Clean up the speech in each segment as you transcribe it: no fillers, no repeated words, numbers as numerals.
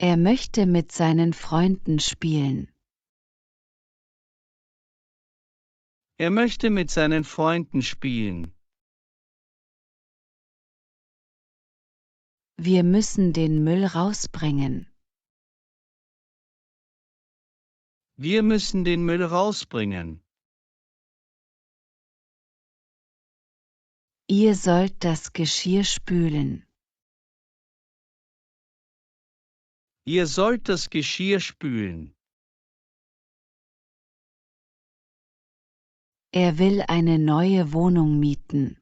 Er möchte mit seinen Freunden spielen. Er möchte mit seinen Freunden spielen. Wir müssen den Müll rausbringen. Wir müssen den Müll rausbringen. Ihr sollt das Geschirr spülen. Ihr sollt das Geschirr spülen. Er will eine neue Wohnung mieten.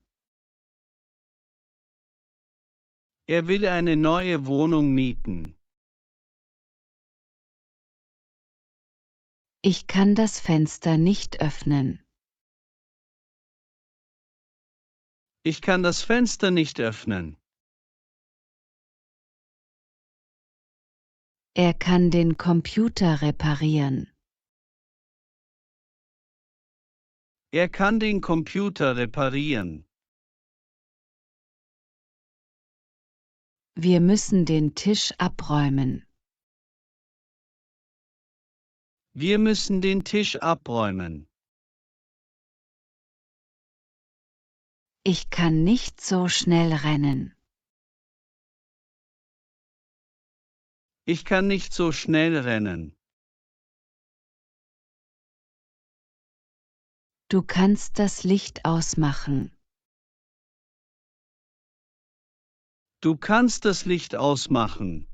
Er will eine neue Wohnung mieten. Ich kann das Fenster nicht öffnen. Ich kann das Fenster nicht öffnen. Er kann den Computer reparieren. Er kann den Computer reparieren. Wir müssen den Tisch abräumen. Wir müssen den Tisch abräumen. Ich kann nicht so schnell rennen. Ich kann nicht so schnell rennen. Du kannst das Licht ausmachen. Du kannst das Licht ausmachen.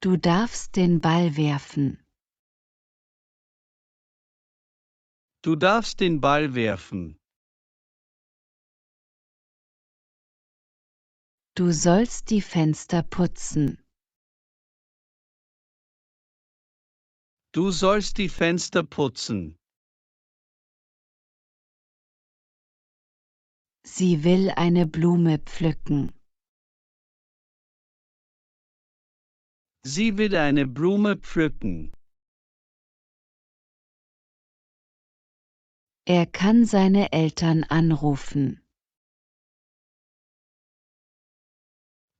Du darfst den Ball werfen. Du darfst den Ball werfen. Du sollst die Fenster putzen. Du sollst die Fenster putzen. Sie will eine Blume pflücken. Sie will eine Blume pflücken. Er kann seine Eltern anrufen.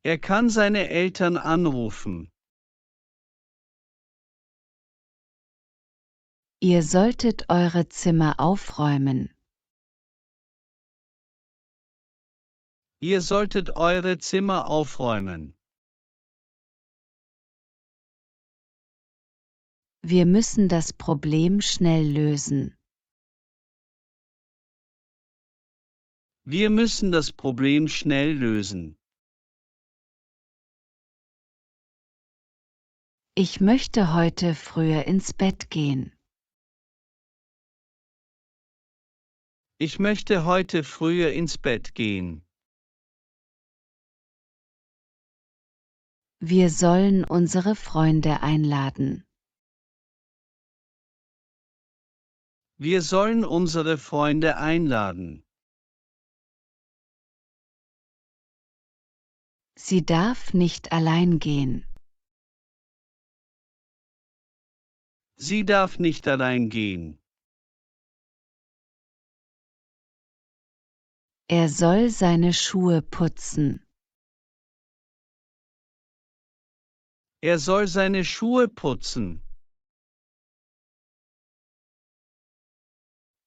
Er kann seine Eltern anrufen. Ihr solltet eure Zimmer aufräumen. Ihr solltet eure Zimmer aufräumen. Wir müssen das Problem schnell lösen. Wir müssen das Problem schnell lösen. Ich möchte heute früher ins Bett gehen. Ich möchte heute früher ins Bett gehen. Wir sollen unsere Freunde einladen. Wir sollen unsere Freunde einladen. Sie darf nicht allein gehen. Sie darf nicht allein gehen. Er soll seine Schuhe putzen. Er soll seine Schuhe putzen.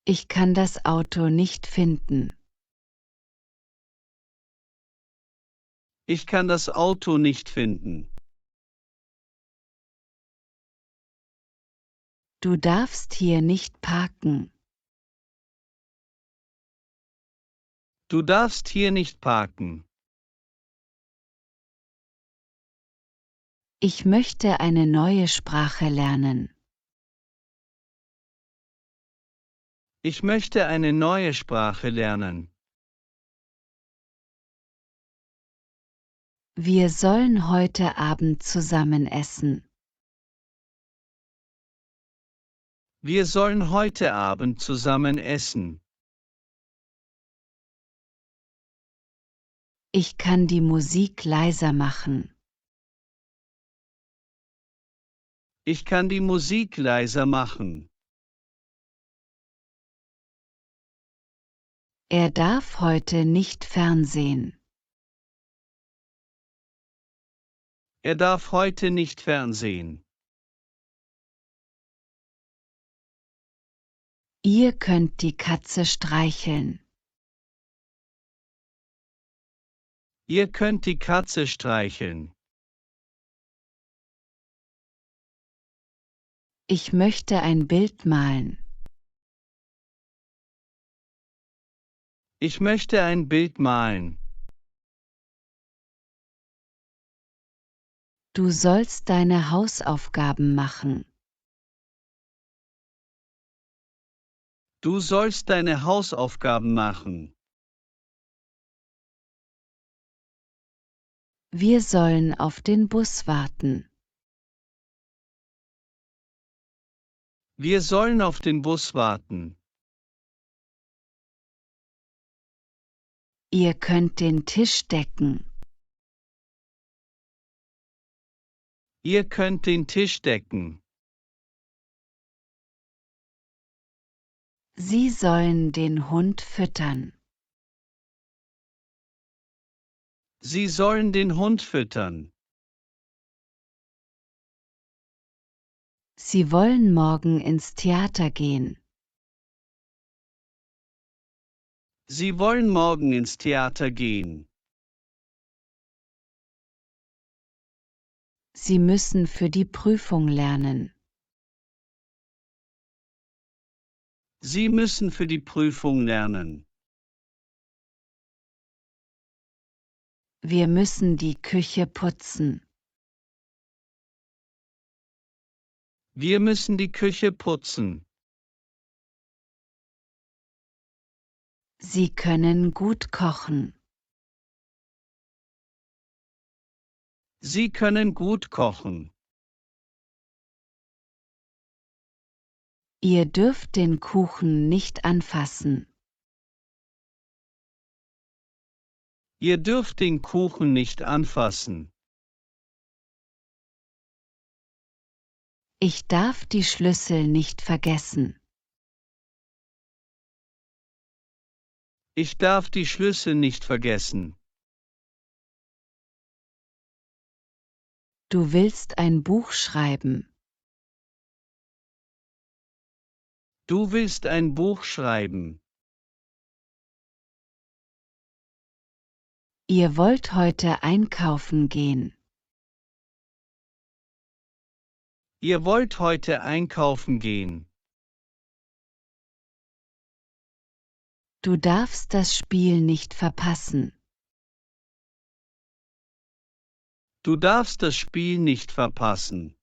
Ich kann das Auto nicht finden. Ich kann das Auto nicht finden. Du darfst hier nicht parken. Du darfst hier nicht parken. Ich möchte eine neue Sprache lernen. Ich möchte eine neue Sprache lernen. Wir sollen heute Abend zusammen essen. Wir sollen heute Abend zusammen essen. Ich kann die Musik leiser machen. Ich kann die Musik leiser machen. Er darf heute nicht fernsehen. Er darf heute nicht Fernsehen. Ihr könnt die Katze streicheln. Ihr könnt die Katze streicheln. Ich möchte ein Bild malen. Ich möchte ein Bild malen. Du sollst deine Hausaufgaben machen. Du sollst deine Hausaufgaben machen. Wir sollen auf den Bus warten. Wir sollen auf den Bus warten. Ihr könnt den Tisch decken. Ihr könnt den Tisch decken. Sie sollen den Hund füttern. Sie sollen den Hund füttern. Sie wollen morgen ins Theater gehen. Sie wollen morgen ins Theater gehen. Sie müssen für die Prüfung lernen. Sie müssen für die Prüfung lernen. Wir müssen die Küche putzen. Wir müssen die Küche putzen. Sie können gut kochen. Sie können gut kochen. Ihr dürft den Kuchen nicht anfassen. Ihr dürft den Kuchen nicht anfassen. Ich darf die Schlüssel nicht vergessen. Ich darf die Schlüssel nicht vergessen. Du willst ein Buch schreiben. Du willst ein Buch schreiben. Ihr wollt heute einkaufen gehen. Ihr wollt heute einkaufen gehen. Du darfst das Spiel nicht verpassen. Du darfst das Spiel nicht verpassen.